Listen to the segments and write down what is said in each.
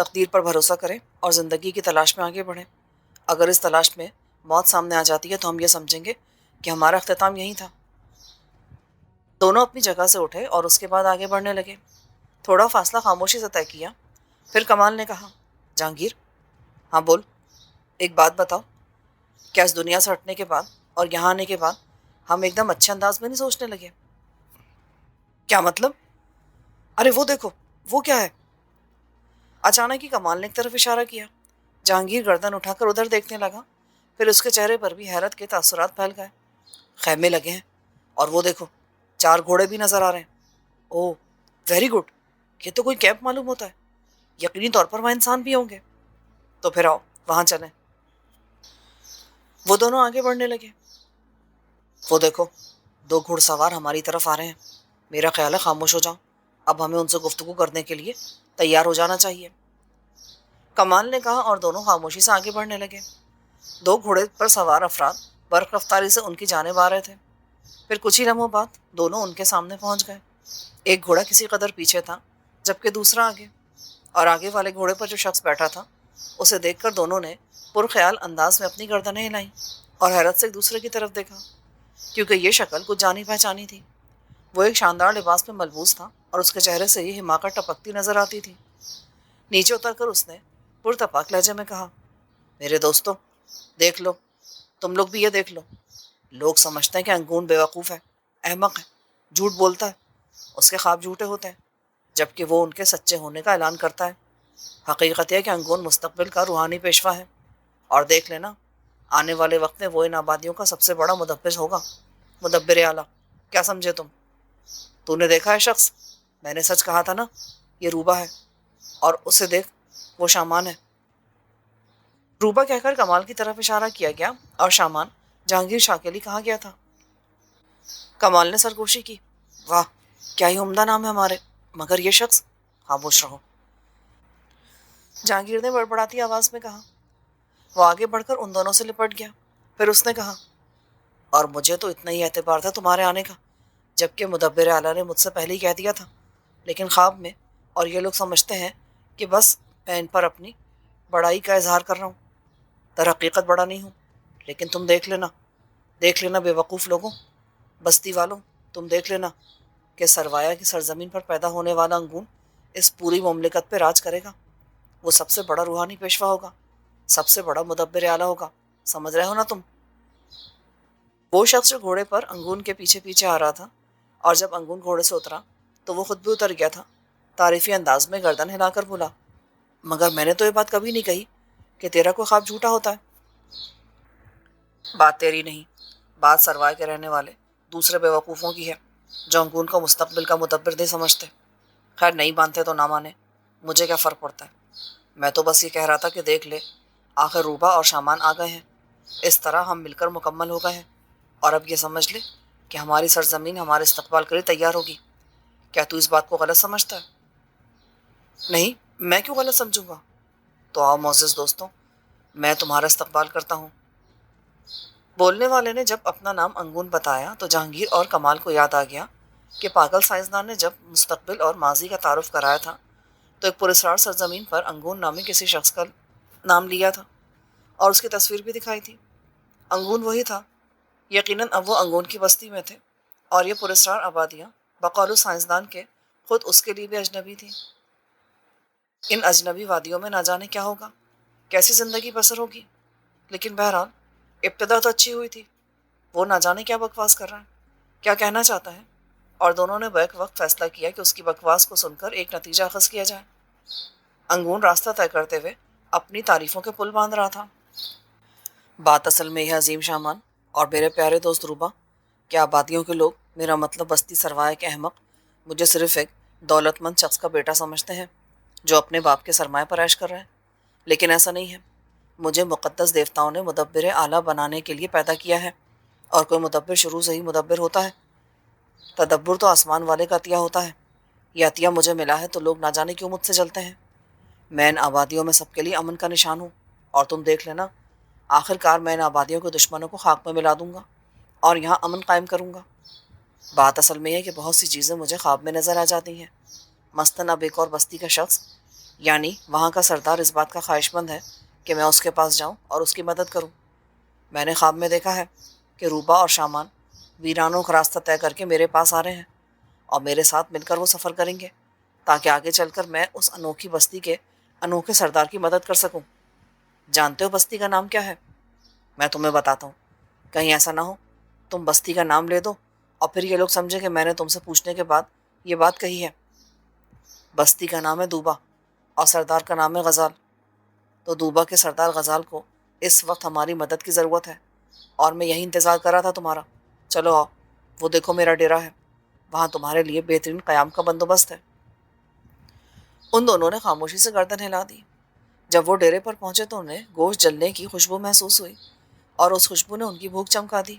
تقدیر پر بھروسہ کریں اور زندگی کی تلاش میں آگے بڑھیں۔ اگر اس تلاش میں موت سامنے آ جاتی ہے تو ہم یہ سمجھیں گے کہ ہمارا اختتام یہی تھا۔ دونوں اپنی جگہ سے اٹھے اور اس کے بعد آگے بڑھنے لگے۔ تھوڑا فاصلہ خاموشی سے طے کیا، پھر کمال نے کہا، جہانگیر، ہاں بول، ایک بات بتاؤ، کیا اس دنیا سے ہٹنے کے بعد اور یہاں آنے کے بعد ہم ایک دم اچھے انداز میں نہیں سوچنے لگے؟ کیا مطلب؟ ارے وہ دیکھو، وہ کیا ہے؟ اچانک ہی کمال نے ایک طرف اشارہ کیا۔ جہانگیر گردن اٹھا کر ادھر دیکھنے لگا، پھر اس کے چہرے پر بھی حیرت کے تاثرات پھیل گئے۔ خیمے لگے ہیں، اور وہ دیکھو، 4 گھوڑے بھی نظر آ رہے ہیں۔ اوہ، ویری گڈ، یہ تو کوئی کیمپ معلوم ہوتا ہے، یقینی طور پر وہاں انسان بھی ہوں گے۔ تو پھر آؤ وہاں چلیں۔ وہ دونوں آگے بڑھنے لگے۔ وہ دیکھو، 2 گھڑ سوار ہماری طرف آ رہے ہیں، میرا خیال ہے خاموش ہو جاؤ، اب ہمیں ان سے گفتگو کرنے کے لیے تیار ہو جانا چاہیے، کمال نے کہا، اور دونوں خاموشی سے آگے بڑھنے لگے۔ 2 گھوڑے پر سوار افراد برق رفتاری سے ان کی جانب آ رہے تھے۔ پھر کچھ ہی لمحوں بعد دونوں ان کے سامنے پہنچ گئے۔ ایک گھوڑا کسی قدر پیچھے تھا، جبکہ دوسرا آگے، اور آگے والے گھوڑے پر جو شخص بیٹھا تھا اسے دیکھ کر دونوں نے پرخیال انداز میں اپنی گردنیں ہلائیں اور حیرت سے ایک دوسرے کی طرف دیکھا، کیونکہ یہ شکل کچھ جانی پہچانی تھی۔ وہ ایک شاندار لباس میں ملبوس تھا اور اس کے چہرے سے یہ حماقت ٹپکتی نظر آتی تھی۔ نیچے اتر کر اس نے پرتپاک لہجے میں کہا، میرے دوستو، دیکھ لو، تم لوگ بھی یہ دیکھ لو، لوگ سمجھتے ہیں کہ انگون بیوقوف ہے، احمق ہے، جھوٹ بولتا ہے، اس کے خواب جھوٹے ہوتے ہیں، جبکہ وہ ان کے سچے ہونے کا اعلان کرتا ہے۔ حقیقت یہ کہ انگون مستقبل کا روحانی پیشوا ہے، اور دیکھ لینا، آنے والے وقت میں وہ ان آبادیوں کا سب سے بڑا مدبر ہوگا، مدبر اعلیٰ۔ کیا سمجھے تم؟ تو نے دیکھا ہے شخص؟ میں نے سچ کہا تھا نا، یہ روبا ہے، اور اسے دیکھ، وہ شامان ہے۔ روبا کہہ کر کمال کی طرف اشارہ کیا گیا، اور شامان جہانگیر شاہ کے لیے کہا گیا تھا۔ کمال نے سرگوشی کی، واہ، کیا ہی عمدہ نام ہے ہمارے، مگر یہ شخص؟ خاموش رہو، جہانگیر نے بڑبڑاتی آواز میں کہا۔ وہ آگے بڑھ کر ان دونوں سے لپٹ گیا، پھر اس نے کہا، اور مجھے تو اتنا ہی اعتبار تھا تمہارے آنے کا، جبکہ مدبر اعلیٰ نے مجھ سے پہلے ہی کہہ دیا تھا، لیکن خواب میں، اور یہ لوگ سمجھتے ہیں کہ بس میں ان پر اپنی بڑائی کا اظہار کر رہا ہوں، در حقیقت بڑا نہیں ہوں۔ لیکن تم دیکھ لینا بے وقوف لوگوں، بستی والوں، تم دیکھ لینا کہ سروایا کی سرزمین پر پیدا ہونے والا انگون اس پوری مملکت پہ راج کرے گا، وہ سب سے بڑا روحانی پیشوا ہوگا، سب سے بڑا مدبر اعلیٰ ہوگا، سمجھ رہے ہو نا تم؟ وہ شخص جو گھوڑے پر انگون کے پیچھے پیچھے آ رہا تھا، اور جب انگون گھوڑے سے اترا تو وہ خود بھی اتر گیا تھا، تعریفی انداز میں گردن ہلا کر بولا، مگر میں نے تو یہ بات کبھی نہیں کہی کہ تیرا کوئی خواب جھوٹا ہوتا ہے۔ بات تیری نہیں، بات سروائے کے رہنے والے دوسرے بیوقوفوں کی ہے، جو انگون کو مستقبل کا مدبر نہیں سمجھتے۔ خیر، نہیں مانتے تو نہ مانے، مجھے کیا فرق پڑتا ہے، میں تو بس یہ کہہ رہا تھا کہ دیکھ لے، آخر روبا اور شامان آ گئے ہیں، اس طرح ہم مل کر مکمل ہو گئے ہیں، اور اب یہ سمجھ لے کہ ہماری سرزمین ہمارے استقبال کے لیے تیار ہوگی۔ کیا تو اس بات کو غلط سمجھتا ہے؟ نہیں، میں کیوں غلط سمجھوں گا؟ تو آؤ معزز دوستوں، میں تمہارا استقبال کرتا ہوں۔ بولنے والے نے جب اپنا نام انگون بتایا تو جہانگیر اور کمال کو یاد آ گیا کہ پاگل سائنسدان نے جب مستقبل اور ماضی کا تعارف کرایا تھا تو ایک پراسرار سرزمین پر انگون نامی کسی شخص کا نام لیا تھا، اور اس کی تصویر بھی دکھائی تھی۔ انگون وہی تھا، یقیناً اب وہ انگون کی بستی میں تھے، اور یہ پراسرار آبادیاں بقول سائنسدان کے خود اس کے لیے بھی اجنبی تھیں۔ ان اجنبی وادیوں میں نہ جانے کیا ہوگا، کیسی زندگی بسر ہوگی، لیکن بہرحال ابتدا تو اچھی ہوئی تھی۔ وہ نہ جانے کیا بکواس کر رہا ہے، کیا کہنا چاہتا ہے، اور دونوں نے بیک وقت فیصلہ کیا کہ اس کی بکواس کو سن کر ایک نتیجہ اخذ کیا جائے۔ انگون راستہ طے کرتے ہوئے اپنی تعریفوں کے پل باندھ رہا تھا۔ بات اصل میں یہ عظیم شامان اور میرے پیارے دوست روبا، کہ آبادیوں کے لوگ، میرا مطلب بستی سروائے کے احمق، مجھے صرف ایک دولت مند شخص کا بیٹا سمجھتے ہیں جو اپنے باپ کے سرمایہ پر عیش کر رہے ہیں، لیکن ایسا نہیں ہے۔ مجھے مقدس دیوتاؤں نے مدبر اعلیٰ بنانے کے لیے پیدا کیا ہے، اور کوئی مدبر شروع سے ہی مدبر ہوتا ہے؟ تدبر تو آسمان والے کا عطیہ ہوتا ہے، یہ عطیہ مجھے ملا ہے تو لوگ نہ جانے کیوں مجھ سے جلتے ہیں۔ میں ان آبادیوں میں سب کے لیے امن کا نشان ہوں، اور تم دیکھ لینا، آخر کار میں ان آبادیوں کے دشمنوں کو خاک میں ملا دوں گا اور یہاں امن قائم کروں گا۔ بات اصل میں ہے کہ بہت سی چیزیں مجھے خواب میں نظر آ جاتی ہیں، مثلاً اب ایک اور بستی کا شخص یعنی وہاں کا سردار اس بات کا خواہش مند ہے کہ میں اس کے پاس جاؤں اور اس کی مدد کروں۔ میں نے خواب میں دیکھا ہے کہ روبا اور شامان ویرانوں کا راستہ طے کر کے میرے پاس آ رہے ہیں اور میرے ساتھ مل کر وہ سفر کریں گے تاکہ آگے چل کر میں اس انوکھی بستی کے انوکھے سردار کی مدد کر سکوں۔ جانتے ہو بستی کا نام کیا ہے؟ میں تمہیں بتاتا ہوں، کہیں ایسا نہ ہو تم بستی کا نام لے دو اور پھر یہ لوگ سمجھے کہ میں نے تم سے پوچھنے کے بعد یہ بات کہی ہے۔ بستی کا نام ہے دوبا اور سردار کا نام ہے غزال۔ تو دوبا کے سردار غزال کو اس وقت ہماری مدد کی ضرورت ہے اور میں یہی انتظار کر رہا تھا تمہارا۔ چلو آؤ، وہ دیکھو میرا ڈیرا ہے، وہاں تمہارے لیے بہترین قیام کا بندوبست ہے۔ ان دونوں نے خاموشی سے گردن ہلا دی۔ جب وہ ڈیرے پر پہنچے تو انہیں گوشت جلنے کی خوشبو محسوس ہوئی اور اس خوشبو نے ان کی بھوک چمکا دی۔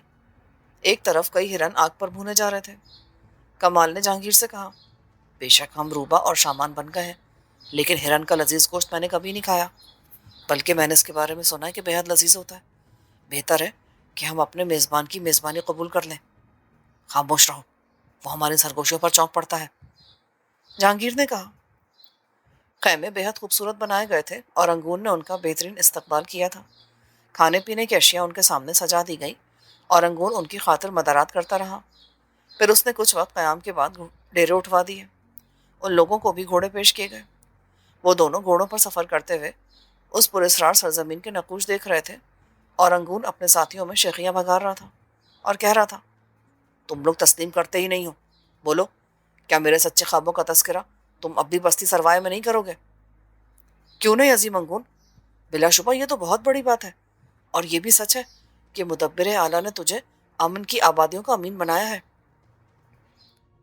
ایک طرف کئی ہرن آگ پر بھونے جا رہے تھے۔ کمال نے جہانگیر سے کہا، بے شک ہم روبا اور شامان بن گئے ہیں، لیکن ہرن کا لذیذ گوشت میں نے کبھی نہیں کھایا، بلکہ میں نے اس کے بارے میں سنا ہے کہ بے حد لذیذ ہوتا ہے۔ بہتر ہے کہ ہم اپنے میزبان کی میزبانی قبول کر لیں۔ خاموش رہو، وہ ہماری سرگوشیوں پر چونک پڑتا ہے، جہانگیر نے کہا۔ خیمے بے حد خوبصورت بنائے گئے تھے اور انگون نے ان کا بہترین استقبال کیا تھا۔ کھانے پینے کی اشیاء ان کے سامنے سجا دی گئی اور انگون ان کی خاطر مدارات کرتا رہا۔ پھر اس نے کچھ وقت قیام کے بعد ڈیرے اٹھوا دیے۔ ان لوگوں کو بھی گھوڑے پیش کیے گئے۔ وہ دونوں گھوڑوں پر سفر کرتے ہوئے اس پراسرار سرزمین کے نقوش دیکھ رہے تھے اور انگون اپنے ساتھیوں میں شیخیاں بگار رہا تھا اور کہہ رہا تھا، تم لوگ تسلیم کرتے ہی نہیں ہو، بولو کیا میرے سچے خوابوں کا تذکرہ تم اب بھی بستی سروائے میں نہیں کرو گے؟ کیوں نہیں عظیم انگون، بلا شبہ یہ تو بہت بڑی بات ہے، اور یہ بھی سچ ہے کہ مدبر اعلیٰ نے تجھے امن کی آبادیوں کا امین بنایا ہے۔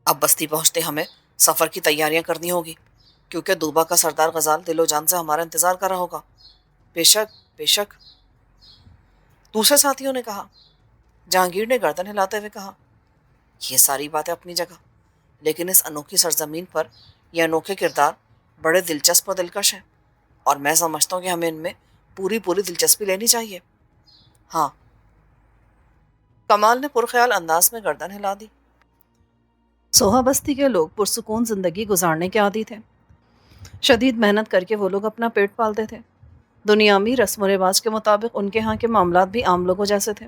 اب بستی پہنچتے ہمیں سفر کی تیاریاں کرنی ہوگی، کیونکہ دوبا کا سردار غزال دل و جان سے ہمارا انتظار کر رہا ہوگا۔ بے شک، بے شک، دوسرے ساتھیوں نے کہا۔ جہانگیر نے گردن ہلاتے ہوئے کہا، یہ ساری باتیں اپنی جگہ، لیکن اس انوکھی سرزمین پر یہ انوکھے کردار بڑے دلچسپ اور دلکش ہیں، اور میں سمجھتا ہوں کہ ہمیں ان میں پوری دلچسپی لینی چاہیے۔ ہاں، کمال نے پرخیال انداز میں گردن ہلا دی۔ سوہا بستی کے لوگ پرسکون زندگی گزارنے کے عادی تھے۔ شدید محنت کر کے وہ لوگ اپنا پیٹ پالتے تھے۔ دنیاوی رسم و رواج کے مطابق ان کے ہاں کے معاملات بھی عام لوگوں جیسے تھے،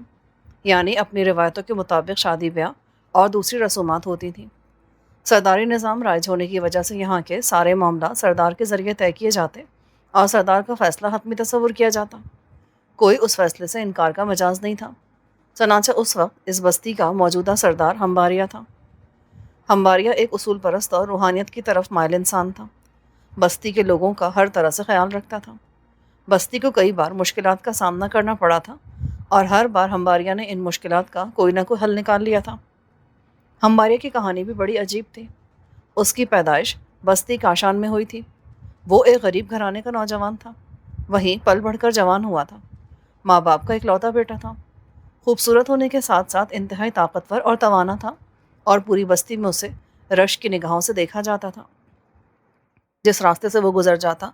یعنی اپنی روایتوں کے مطابق شادی بیاہ اور دوسری رسومات ہوتی تھیں۔ سرداری نظام رائج ہونے کی وجہ سے یہاں کے سارے معاملات سردار کے ذریعے طے کیے جاتے اور سردار کا فیصلہ حتمی تصور کیا جاتا۔ کوئی اس فیصلے سے انکار کا مجاز نہیں تھا۔ چنانچہ اس وقت اس بستی کا موجودہ سردار ہمباریا تھا۔ ہمباریا ایک اصول پرست اور روحانیت کی طرف مائل انسان تھا۔ بستی کے لوگوں کا ہر طرح سے خیال رکھتا تھا۔ بستی کو کئی بار مشکلات کا سامنا کرنا پڑا تھا اور ہر بار ہمباریا نے ان مشکلات کا کوئی نہ کوئی حل نکال لیا تھا۔ ہمباریا کی کہانی بھی بڑی عجیب تھی۔ اس کی پیدائش بستی کاشان میں ہوئی تھی۔ وہ ایک غریب گھرانے کا نوجوان تھا، وہیں پل بڑھ کر جوان ہوا تھا۔ ماں باپ کا اکلوتا بیٹا تھا۔ خوبصورت ہونے کے ساتھ ساتھ انتہائی طاقتور اور توانا تھا، اور پوری بستی میں اسے رشک کی نگاہوں سے دیکھا جاتا تھا۔ جس راستے سے وہ گزر جاتا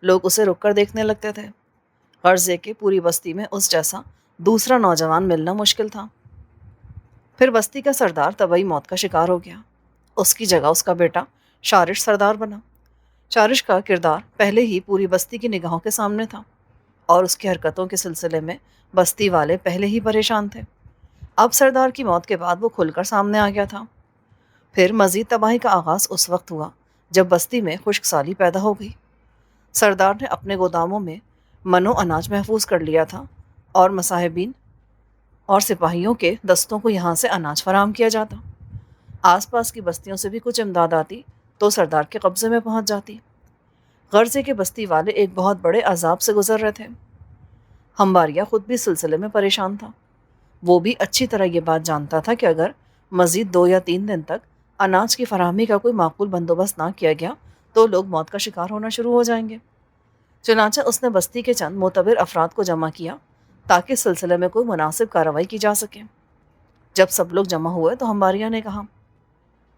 لوگ اسے رک کر دیکھنے لگتے تھے۔ غرض یہ کہ پوری بستی میں اس جیسا دوسرا نوجوان ملنا مشکل تھا۔ پھر بستی کا سردار طبعی موت کا شکار ہو گیا۔ اس کی جگہ اس کا بیٹا شارش سردار بنا۔ شارش کا کردار پہلے ہی پوری بستی کی نگاہوں کے سامنے تھا، اور اس کی حرکتوں کے سلسلے میں بستی والے پہلے ہی پریشان تھے۔ اب سردار کی موت کے بعد وہ کھل کر سامنے آ گیا تھا۔ پھر مزید تباہی کا آغاز اس وقت ہوا جب بستی میں خشک سالی پیدا ہو گئی۔ سردار نے اپنے گوداموں میں منو اناج محفوظ کر لیا تھا، اور مصاحبین اور سپاہیوں کے دستوں کو یہاں سے اناج فراہم کیا جاتا۔ آس پاس کی بستیوں سے بھی کچھ امداد آتی تو سردار کے قبضے میں پہنچ جاتی۔ غرض ہے کہ بستی والے ایک بہت بڑے عذاب سے گزر رہے تھے۔ ہمباریا خود بھی اس سلسلے میں پریشان تھا۔ وہ بھی اچھی طرح یہ بات جانتا تھا کہ اگر مزید 2 یا 3 دن تک اناج کی فراہمی کا کوئی معقول بندوبست نہ کیا گیا تو لوگ موت کا شکار ہونا شروع ہو جائیں گے۔ چنانچہ اس نے بستی کے چند معتبر افراد کو جمع کیا تاکہ اس سلسلے میں کوئی مناسب کارروائی کی جا سکے۔ جب سب لوگ جمع ہوئے تو ہمباریا نے کہا،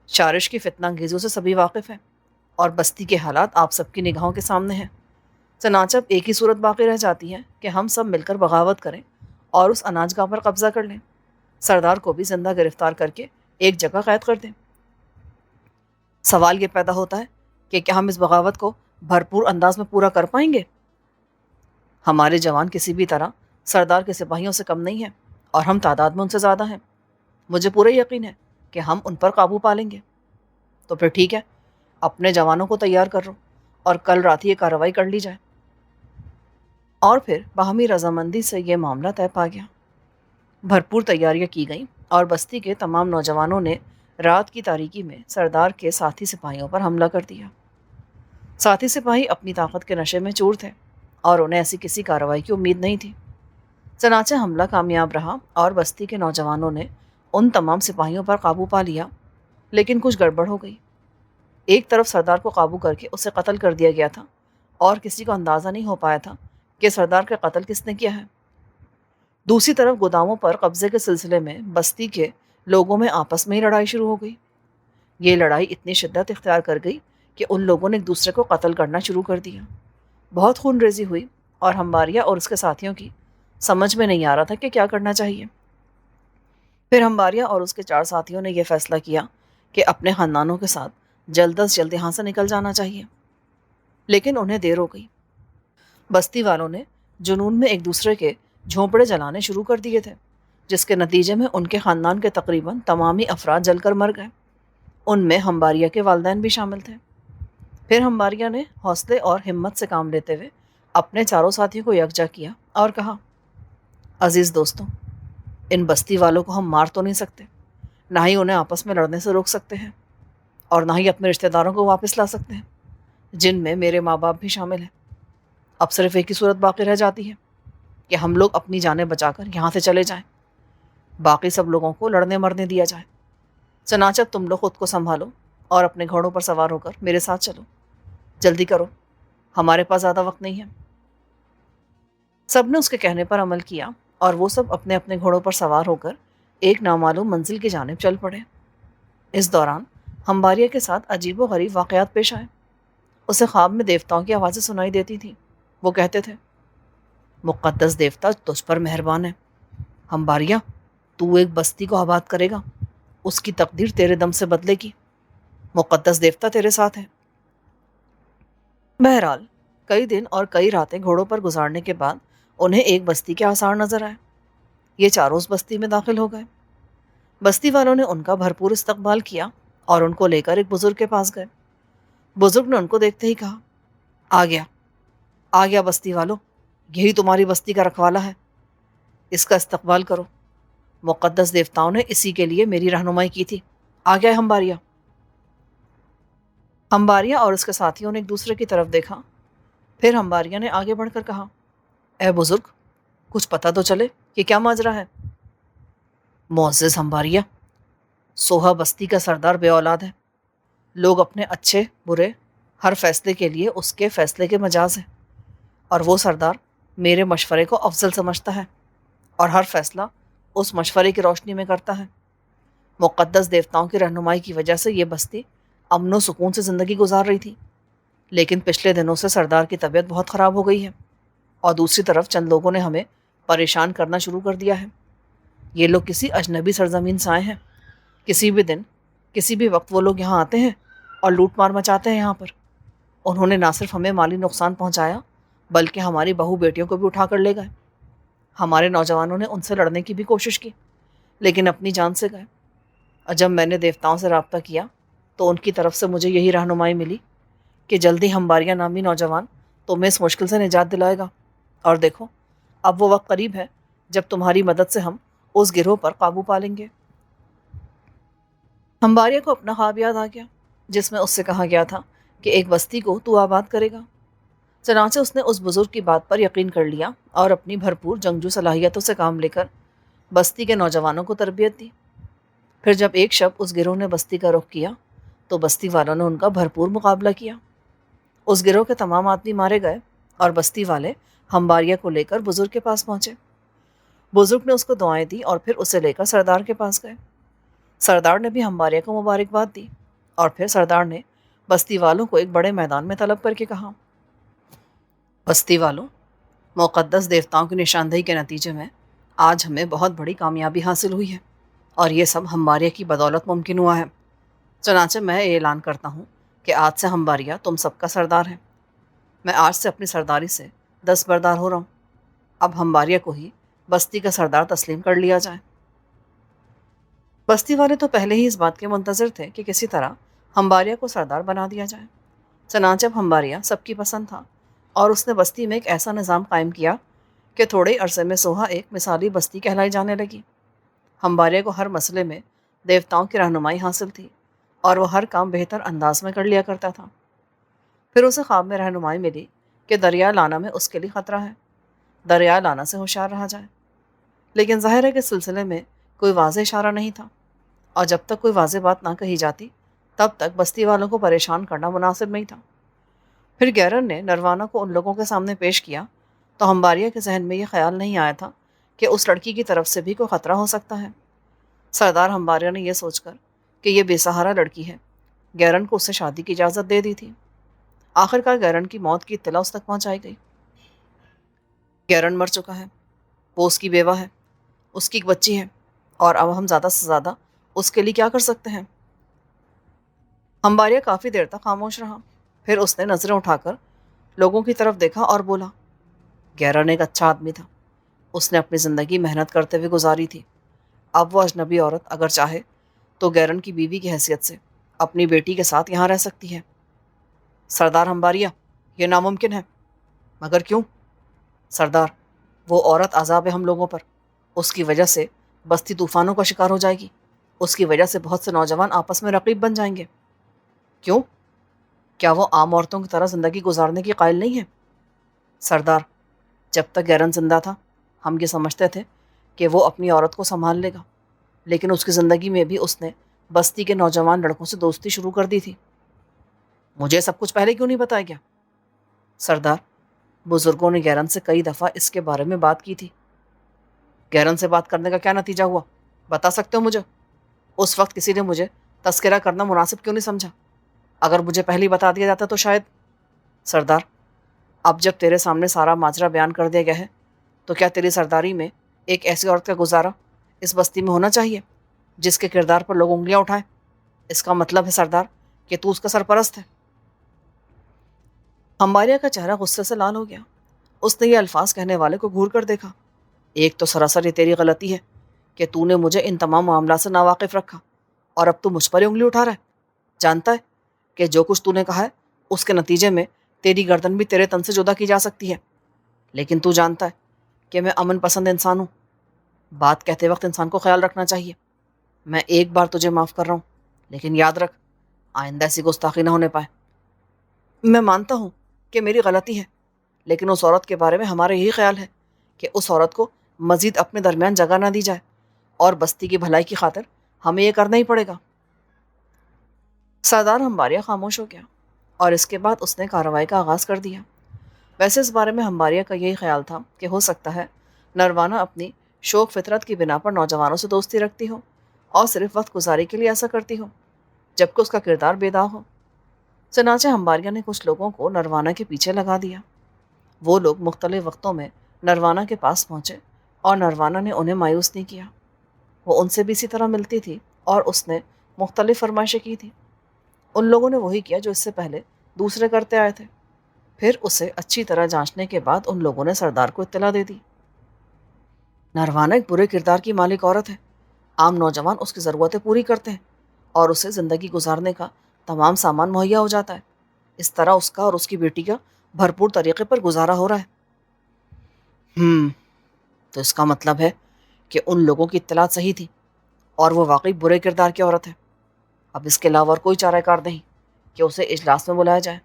شارش کی فتنہ انگیزیوں سے سبھی واقف ہیں، اور بستی کے حالات آپ سب کی نگاہوں کے سامنے ہیں۔ چنانچہ اب ایک ہی صورت باقی رہ جاتی ہے کہ ہم سب مل کر بغاوت کریں اور اس اناج گاہ پر قبضہ کر لیں، سردار کو بھی زندہ گرفتار کر کے ایک جگہ قید کر دیں۔ سوال یہ پیدا ہوتا ہے کہ کیا ہم اس بغاوت کو بھرپور انداز میں پورا کر پائیں گے؟ ہمارے جوان کسی بھی طرح سردار کے سپاہیوں سے کم نہیں ہیں، اور ہم تعداد میں ان سے زیادہ ہیں۔ مجھے پورا یقین ہے کہ ہم ان پر قابو پا لیں گے۔ تو پھر ٹھیک ہے، اپنے جوانوں کو تیار کر لو اور کل رات ہی یہ کارروائی کر لی جائے۔ اور پھر باہمی رضامندی سے یہ معاملہ طے پا گیا۔ بھرپور تیاریاں کی گئیں اور بستی کے تمام نوجوانوں نے رات کی تاریکی میں سردار کے ساتھی سپاہیوں پر حملہ کر دیا۔ ساتھی سپاہی اپنی طاقت کے نشے میں چور تھے اور انہیں ایسی کسی کارروائی کی امید نہیں تھی۔ چنانچہ حملہ کامیاب رہا اور بستی کے نوجوانوں نے ان تمام سپاہیوں پر قابو پا لیا، لیکن کچھ گڑبڑ ہو گئی۔ ایک طرف سردار کو قابو کر کے اسے قتل کر دیا گیا تھا، اور کسی کو اندازہ نہیں ہو پایا تھا کہ سردار کا قتل کس نے کیا ہے۔ دوسری طرف گوداموں پر قبضے کے سلسلے میں بستی کے لوگوں میں آپس میں ہی لڑائی شروع ہو گئی۔ یہ لڑائی اتنی شدت اختیار کر گئی کہ ان لوگوں نے ایک دوسرے کو قتل کرنا شروع کر دیا۔ بہت خون ریزی ہوئی اور ہمباریا اور اس کے ساتھیوں کی سمجھ میں نہیں آ رہا تھا کہ کیا کرنا چاہیے۔ پھر ہمباریا اور اس کے 4 ساتھیوں نے یہ فیصلہ کیا کہ اپنے خاندانوں کے ساتھ جلد از جلد یہاں سے نکل جانا چاہیے، لیکن انہیں دیر ہو گئی۔ بستی والوں نے جنون میں ایک دوسرے کے جھونپڑے جلانے شروع کر دیے تھے، جس کے نتیجے میں ان کے خاندان کے تقریباً تمامی افراد جل کر مر گئے۔ ان میں ہمباریا کے والدین بھی شامل تھے۔ پھر ہمباریا نے حوصلے اور ہمت سے کام لیتے ہوئے اپنے 4 ساتھیوں کو یکجا کیا اور کہا، عزیز دوستوں، ان بستی والوں کو ہم مار تو نہیں سکتے، نہ ہی انہیں آپس میں لڑنے سے روک سکتے ہیں، اور نہ ہی اپنے رشتہ داروں کو واپس لا سکتے ہیں، جن میں میرے ماں باپ بھی شامل ہیں۔ اب صرف ایک ہی صورت باقی رہ جاتی ہے کہ ہم لوگ اپنی جانیں بچا کر یہاں سے چلے جائیں، باقی سب لوگوں کو لڑنے مرنے دیا جائے۔ چنانچہ تم لوگ خود کو سنبھالو اور اپنے گھوڑوں پر سوار ہو کر میرے ساتھ چلو، جلدی کرو، ہمارے پاس زیادہ وقت نہیں ہے۔ سب نے اس کے کہنے پر عمل کیا اور وہ سب اپنے اپنے گھوڑوں پر سوار ہو کر ایک نامعلوم منزل کی جانب چل پڑے۔ اس دوران ہمباریا کے ساتھ عجیب و غریب واقعات پیش آئے۔ اسے خواب میں دیوتاؤں کی آوازیں سنائی دیتی تھیں۔ وہ کہتے تھے، مقدس دیوتا تجھ پر مہربان ہے، ہمباریا تو ایک بستی کو آباد کرے گا، اس کی تقدیر تیرے دم سے بدلے گی، مقدس دیوتا تیرے ساتھ ہے۔ بہرحال کئی دن اور کئی راتیں گھوڑوں پر گزارنے کے بعد انہیں ایک بستی کے آثار نظر آئے۔ یہ چاروں اس بستی میں داخل ہو گئے۔ بستی والوں نے ان کا بھرپور استقبال کیا اور ان کو لے کر ایک بزرگ کے پاس گئے۔ بزرگ نے ان کو دیکھتے ہی کہا، آ گیا بستی والوں، یہی تمہاری بستی کا رکھوالا ہے، اس کا استقبال کرو، مقدس دیوتاؤں نے اسی کے لیے میری رہنمائی کی تھی، آ گیا ہے ہمباریا۔ ہمباریا اور اس کے ساتھیوں نے ایک دوسرے کی طرف دیکھا۔ پھر ہمباریا نے آگے بڑھ کر کہا، اے بزرگ، کچھ پتہ تو چلے کہ کیا ماجرا ہے۔ معزز ہمباریا، سوہا بستی کا سردار بے اولاد ہے، لوگ اپنے اچھے برے ہر فیصلے کے لیے اس کے فیصلے کے مجاز ہیں، اور وہ سردار میرے مشورے کو افضل سمجھتا ہے اور ہر فیصلہ اس مشورے کی روشنی میں کرتا ہے۔ مقدس دیوتاؤں کی رہنمائی کی وجہ سے یہ بستی امن و سکون سے زندگی گزار رہی تھی، لیکن پچھلے دنوں سے سردار کی طبیعت بہت خراب ہو گئی ہے، اور دوسری طرف چند لوگوں نے ہمیں پریشان کرنا شروع کر دیا ہے۔ یہ لوگ کسی اجنبی سرزمین سے آئے ہیں، کسی بھی دن کسی بھی وقت وہ لوگ یہاں آتے ہیں اور لوٹ مار مچاتے ہیں یہاں پر۔ انہوں نے نہ صرف ہمیں مالی نقصان پہنچایا بلکہ ہماری بہو بیٹیوں کو بھی اٹھا کر لے گئے۔ ہمارے نوجوانوں نے ان سے لڑنے کی بھی کوشش کی لیکن اپنی جان سے گئے، اور جب میں نے دیوتاؤں سے رابطہ کیا تو ان کی طرف سے مجھے یہی رہنمائی ملی کہ جلدی ہمباریا نامی نوجوان تمہیں اس مشکل سے نجات دلائے گا، اور دیکھو اب وہ وقت قریب ہے جب تمہاری مدد سے ہم اس گروہ پر قابو پا لیں گے۔ ہمباریا کو اپنا خواب یاد آ گیا جس میں اس سے کہا گیا تھا کہ ایک بستی کو تو آباد کرے گا۔ چنانچہ اس نے اس بزرگ کی بات پر یقین کر لیا اور اپنی بھرپور جنگجو صلاحیتوں سے کام لے کر بستی کے نوجوانوں کو تربیت دی۔ پھر جب ایک شب اس گروہ نے بستی کا رخ کیا تو بستی والوں نے ان کا بھرپور مقابلہ کیا۔ اس گروہ کے تمام آدمی مارے گئے اور بستی والے ہمباریا کو لے کر بزرگ کے پاس پہنچے۔ بزرگ نے اس کو دعائیں دی اور پھر اسے لے کر سردار کے پاس گئے۔ سردار نے بھی ہمباریا کو مبارکباد دی، اور پھر سردار نے بستی والوں کو ایک بڑے میدان میں طلب کر کے کہا، بستی والوں، مقدس دیوتاؤں کی نشاندہی کے نتیجے میں آج ہمیں بہت بڑی کامیابی حاصل ہوئی ہے، اور یہ سب ہمباریا کی بدولت ممکن ہوا ہے۔ چنانچہ میں اعلان کرتا ہوں کہ آج سے ہمباریا تم سب کا سردار ہے، میں آج سے اپنی سرداری سے دستبردار ہو رہا ہوں۔ اب ہمباریہ کو ہی بستی کا سردار تسلیم کر لیا جائے۔ بستی والے تو پہلے ہی اس بات کے منتظر تھے کہ کسی طرح ہمباریہ کو سردار بنا دیا جائے۔ چنانچہ ہمباریہ سب کی پسند تھا اور اس نے بستی میں ایک ایسا نظام قائم کیا کہ تھوڑے ہی عرصے میں سوہا ایک مثالی بستی کہلائی جانے لگی۔ ہمباریہ کو ہر مسئلے میں دیوتاؤں کی رہنمائی حاصل تھی اور وہ ہر کام بہتر انداز میں کر لیا کرتا تھا۔ پھر اسے خواب میں رہنمائی ملی کہ دریا لانا میں اس کے لیے خطرہ ہے، دریا لانا سے ہوشیار رہا جائے۔ لیکن ظاہر ہے کہ اس سلسلے میں کوئی واضح اشارہ نہیں تھا، اور جب تک کوئی واضح بات نہ کہی جاتی تب تک بستی والوں کو پریشان کرنا مناسب نہیں تھا۔ پھر گیرن نے نروانا کو ان لوگوں کے سامنے پیش کیا تو ہمباریہ کے ذہن میں یہ خیال نہیں آیا تھا کہ اس لڑکی کی طرف سے بھی کوئی خطرہ ہو سکتا ہے۔ سردار ہمباریہ نے یہ سوچ کر کہ یہ بے سہارا لڑکی ہے، گیرن کو اس سے شادی کی اجازت دے دی تھی۔ آخرکار گیرن کی موت کی اطلاع اس تک پہنچائی گئی۔ گیرن مر چکا ہے، وہ اس کی بیوہ ہے، اس کی ایک بچی ہے، اور اب ہم زیادہ سے زیادہ اس کے لیے کیا کر سکتے ہیں؟ ہمباریہ کافی دیر تک خاموش رہا، پھر اس نے نظریں اٹھا کر لوگوں کی طرف دیکھا اور بولا، گیرن ایک اچھا آدمی تھا، اس نے اپنی زندگی محنت کرتے ہوئے گزاری تھی۔ اب وہ اجنبی عورت اگر چاہے تو گیرن کی بیوی کی حیثیت سے اپنی بیٹی کے ساتھ یہاں رہ سکتی ہے۔ سردار ہمباریہ، یہ ناممکن ہے۔ مگر کیوں؟ سردار، وہ عورت عذاب ہے ہم لوگوں پر، اس کی وجہ سے بستی طوفانوں کا شکار ہو جائے گی، اس کی وجہ سے بہت سے نوجوان آپس میں رقیب بن جائیں گے۔ کیوں؟ کیا وہ عام عورتوں کی طرح زندگی گزارنے کی قائل نہیں ہے؟ سردار، جب تک گیرن زندہ تھا ہم یہ سمجھتے تھے کہ وہ اپنی عورت کو سنبھال لے گا، لیکن اس کی زندگی میں بھی اس نے بستی کے نوجوان لڑکوں سے دوستی شروع کر دی تھی۔ مجھے سب کچھ پہلے کیوں نہیں بتایا گیا؟ سردار، بزرگوں نے گیرن سے کئی دفعہ اس کے بارے میں بات کی تھی۔ گیرن سے بات کرنے کا کیا نتیجہ ہوا، بتا سکتے ہو مجھے؟ اس وقت کسی نے مجھے تذکرہ کرنا مناسب کیوں نہیں سمجھا؟ اگر مجھے پہلے ہی بتا دیا جاتا تو شاید… سردار، اب جب تیرے سامنے سارا ماجرا بیان کر دیا گیا ہے تو کیا تیری سرداری میں ایک ایسی عورت کا گزارا اس بستی میں ہونا چاہیے جس کے کردار پر لوگ انگلیاں اٹھائیں؟ اس کا مطلب ہے سردار کہ تو اس کا سرپرست ہے۔ ہمباریہ کا چہرہ غصے سے لال ہو گیا۔ اس نے یہ الفاظ کہنے والے کو گھور کر دیکھا۔ ایک تو سراسر یہ تیری غلطی ہے کہ تو نے مجھے ان تمام معاملات سے ناواقف رکھا، اور اب تو مجھ پر ہی انگلی اٹھا رہا ہے۔ جانتا ہے کہ جو کچھ تو نے کہا ہے اس کے نتیجے میں تیری گردن بھی تیرے تن سے جدا کی جا سکتی ہے، لیکن تو جانتا ہے کہ میں امن پسند انسان ہوں۔ بات کہتے وقت انسان کو خیال رکھنا چاہیے۔ میں ایک بار تجھے معاف کر رہا ہوں، لیکن یاد رکھ آئندہ ایسی گستاخی نہ ہونے پائے۔ میں مانتا ہوں کہ میری غلطی ہے، لیکن اس عورت کے بارے میں ہمارا یہی خیال ہے کہ اس عورت کو مزید اپنے درمیان جگہ نہ دی جائے، اور بستی کی بھلائی کی خاطر ہمیں یہ کرنا ہی پڑے گا۔ سردار ہمباریہ خاموش ہو گیا، اور اس کے بعد اس نے کارروائی کا آغاز کر دیا۔ ویسے اس بارے میں ہمباریہ کا یہی خیال تھا کہ ہو سکتا ہے نروانا اپنی شوق فطرت کی بنا پر نوجوانوں سے دوستی رکھتی ہو اور صرف وقت گزاری کے لیے ایسا کرتی ہو، جبکہ اس کا کردار بے داغ ہو۔ چنانچہ ہمباریہ نے کچھ لوگوں کو نروانا کے پیچھے لگا دیا۔ وہ لوگ مختلف وقتوں میں نروانا کے پاس پہنچے، اور نروانا نے انہیں مایوس نہیں کیا۔ وہ ان سے بھی اسی طرح ملتی تھی، اور اس نے مختلف فرمائشیں کی تھی۔ ان لوگوں نے وہی کیا جو اس سے پہلے دوسرے کرتے آئے تھے۔ پھر اسے اچھی طرح جانچنے کے بعد ان لوگوں نے سردار کو اطلاع دے دی۔ نروانا ایک برے کردار کی مالک عورت ہے۔ عام نوجوان اس کی ضرورتیں پوری کرتے ہیں اور اسے زندگی گزارنے کا تمام سامان مہیا ہو جاتا ہے۔ اس طرح اس کا اور اس کی بیٹی کا بھرپور طریقے پر گزارا ہو رہا ہے۔ تو اس کا مطلب ہے کہ ان لوگوں کی اطلاعات صحیح تھی اور وہ واقعی برے کردار کی عورت ہے۔ اب اس کے علاوہ اور کوئی چارہ کار نہیں کہ اسے اجلاس میں بلایا جائے۔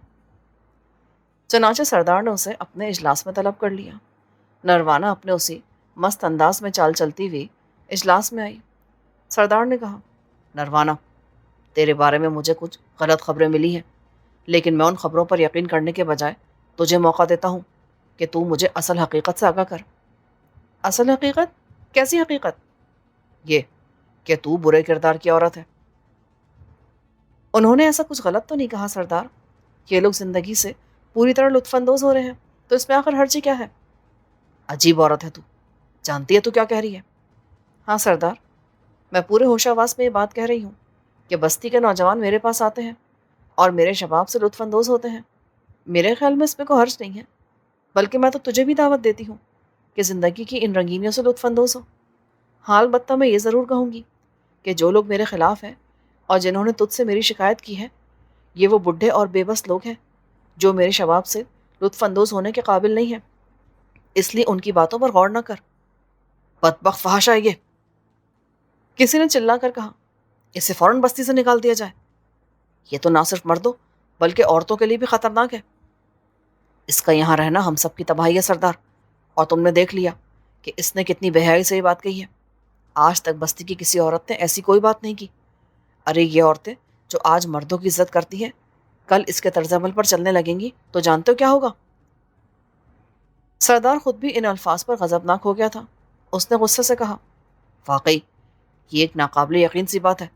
چنانچہ سردار نے اسے اپنے اجلاس میں طلب کر لیا۔ نروانا اپنے اسی مست انداز میں چال چلتی ہوئی اجلاس میں آئی۔ سردار نے کہا، نروانا، تیرے بارے میں مجھے کچھ غلط خبریں ملی ہیں، لیکن میں ان خبروں پر یقین کرنے کے بجائے تجھے موقع دیتا ہوں کہ تو مجھے اصل حقیقت سے آگاہ کر۔ اصل حقیقت؟ کیسی حقیقت؟ یہ کہ تو برے کردار کی عورت ہے۔ انہوں نے ایسا کچھ غلط تو نہیں کہا سردار؟ یہ لوگ زندگی سے پوری طرح لطف اندوز ہو رہے ہیں، تو اس میں آخر حرج کیا ہے؟ عجیب عورت ہے تو، جانتی ہے تو کیا کہہ رہی ہے؟ ہاں سردار، میں پورے ہوش آواز میں یہ بات کہہ رہی ہوں کہ بستی کے نوجوان میرے پاس آتے ہیں اور میرے شباب سے لطف اندوز ہوتے ہیں۔ میرے خیال میں اس میں کوئی حرج نہیں ہے، بلکہ میں تو تجھے بھی دعوت دیتی ہوں کہ زندگی کی ان رنگینیوں سے لطف اندوز ہو۔ حال بتہ میں یہ ضرور کہوں گی کہ جو لوگ میرے خلاف ہیں اور جنہوں نے تجھ سے میری شکایت کی ہے، یہ وہ بڈھے اور بے بس لوگ ہیں جو میرے شباب سے لطف اندوز ہونے کے قابل نہیں ہیں، اس لیے ان کی باتوں پر غور نہ کر۔ بدبخت فحاشا ہے یہ، کسی نے چلا کر کہا۔ اسے فوراً بستی سے نکال دیا جائے، یہ تو نہ صرف مردوں بلکہ عورتوں کے لیے بھی خطرناک ہے۔ اس کا یہاں رہنا ہم سب کی تباہی ہے سردار، اور تم نے دیکھ لیا کہ اس نے کتنی بے حیائی سے یہ بات کہی ہے۔ آج تک بستی کی کسی عورت نے ایسی کوئی بات نہیں کی۔ ارے یہ عورتیں جو آج مردوں کی عزت کرتی ہیں، کل اس کے طرز عمل پر چلنے لگیں گی تو جانتے ہو کیا ہوگا؟ سردار خود بھی ان الفاظ پر غضبناک ہو گیا تھا۔ اس نے غصے سے کہا، واقعی یہ ایک ناقابل یقین سی بات ہے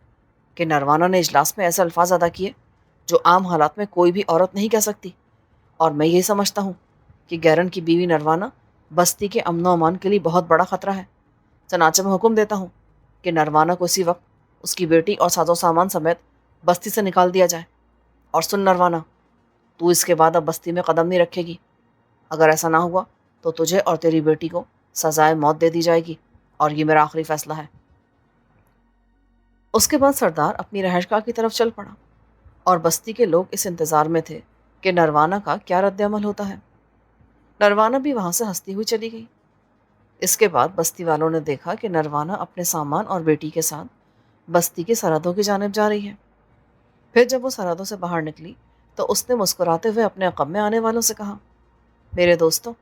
کہ نروانا نے اجلاس میں ایسے الفاظ ادا کیے جو عام حالات میں کوئی بھی عورت نہیں کہہ سکتی، اور میں یہ سمجھتا ہوں کہ گیرن کی بیوی نروانا بستی کے امن و امان کے لیے بہت بڑا خطرہ ہے۔ چنانچہ میں حکم دیتا ہوں کہ نروانا کو اسی وقت اس کی بیٹی اور ساز و سامان سمیت بستی سے نکال دیا جائے۔ اور سن نروانا، تو اس کے بعد اب بستی میں قدم نہیں رکھے گی۔ اگر ایسا نہ ہوا تو تجھے اور تیری بیٹی کو سزائے موت دے دی جائے گی، اور یہ میرا آخری فیصلہ ہے۔ اس کے بعد سردار اپنی رہائش گاہ کی طرف چل پڑا، اور بستی کے لوگ اس انتظار میں تھے کہ نروانا کا کیا رد عمل ہوتا ہے۔ نروانا بھی وہاں سے ہنستی ہوئی چلی گئی۔ اس کے بعد بستی والوں نے دیکھا کہ نروانا اپنے سامان اور بیٹی کے ساتھ بستی کی سرحدوں کی جانب جا رہی ہے۔ پھر جب وہ سرحدوں سے باہر نکلی تو اس نے مسکراتے ہوئے اپنے عقب میں آنے والوں سے کہا، میرے دوستوں،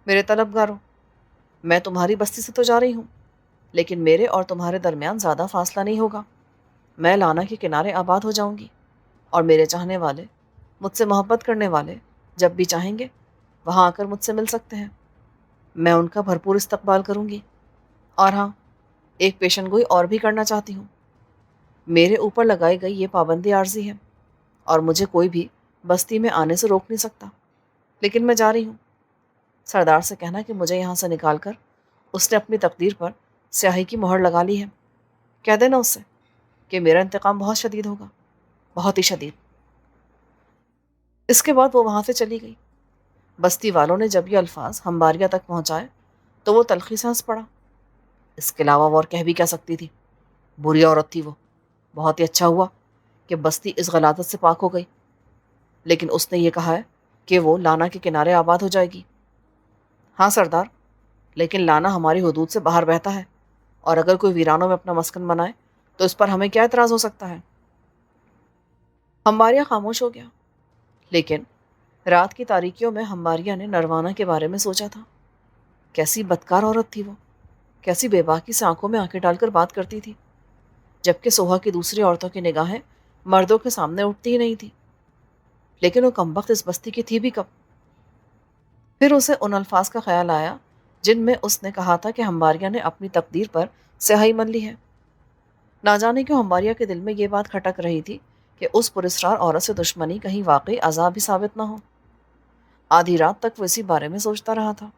میرے طلبگاروں، میں تمہاری بستی سے تو جا رہی ہوں، لیکن میرے اور تمہارے درمیان زیادہ فاصلہ نہیں ہوگا۔ میں لانا کے کنارے آباد ہو جاؤں گی، اور میرے چاہنے والے، مجھ سے محبت کرنے والے جب بھی چاہیں گے وہاں آ کر مجھ سے مل سکتے ہیں۔ میں ان کا بھرپور استقبال کروں گی۔ اور ہاں، ایک پیشن گوئی اور بھی کرنا چاہتی ہوں۔ میرے اوپر لگائی گئی یہ پابندی عارضی ہے، اور مجھے کوئی بھی بستی میں آنے سے روک نہیں سکتا، لیکن میں جا رہی ہوں۔ سردار سے کہنا کہ مجھے یہاں سے نکال کر اس نے اپنی تقدیر پر سیاہی کی مہر لگا لی ہے۔ کہہ دینا اس سے کہ میرا انتقام بہت شدید ہوگا، بہت ہی شدید۔ اس کے بعد وہ وہاں سے چلی گئی۔ بستی والوں نے جب یہ الفاظ ہمباریا تک پہنچائے تو وہ تلخی سے ہنس پڑا۔ اس کے علاوہ وہ اور کہہ بھی کیا سکتی تھی؟ بری عورت تھی وہ۔ بہت ہی اچھا ہوا کہ بستی اس غلاظت سے پاک ہو گئی، لیکن اس نے یہ کہا ہے کہ وہ لانا کے کنارے آباد ہو جائے گی۔ ہاں سردار، لیکن لانا ہماری حدود سے باہر بہتا ہے، اور اگر کوئی ویرانوں میں اپنا مسکن بنائے تو اس پر ہمیں کیا اعتراض ہو سکتا ہے؟ ہمباریا خاموش ہو گیا، لیکن رات کی تاریکیوں میں ہمباریا نے نروانا کے بارے میں سوچا تھا۔ کیسی بدکار عورت تھی وہ، کیسی بے باکی سے آنکھوں میں آنکھیں ڈال کر بات کرتی تھی، جبکہ سوہا کی دوسری عورتوں کی نگاہیں مردوں کے سامنے اٹھتی ہی نہیں تھی۔ لیکن وہ کمبخت اس بستی کی تھی بھی کب؟ پھر اسے ان الفاظ کا خیال آیا جن میں اس نے کہا تھا کہ ہمباریا نے اپنی تقدیر پر سیاہی من لی ہے۔ نہ جانے کیوں ہمباریا کے دل میں یہ بات کھٹک رہی تھی کہ اس پراسرار عورت سے دشمنی کہیں واقعی عذاب ہی ثابت نہ ہو۔ آدھی رات تک وہ اسی بارے میں سوچتا رہا تھا۔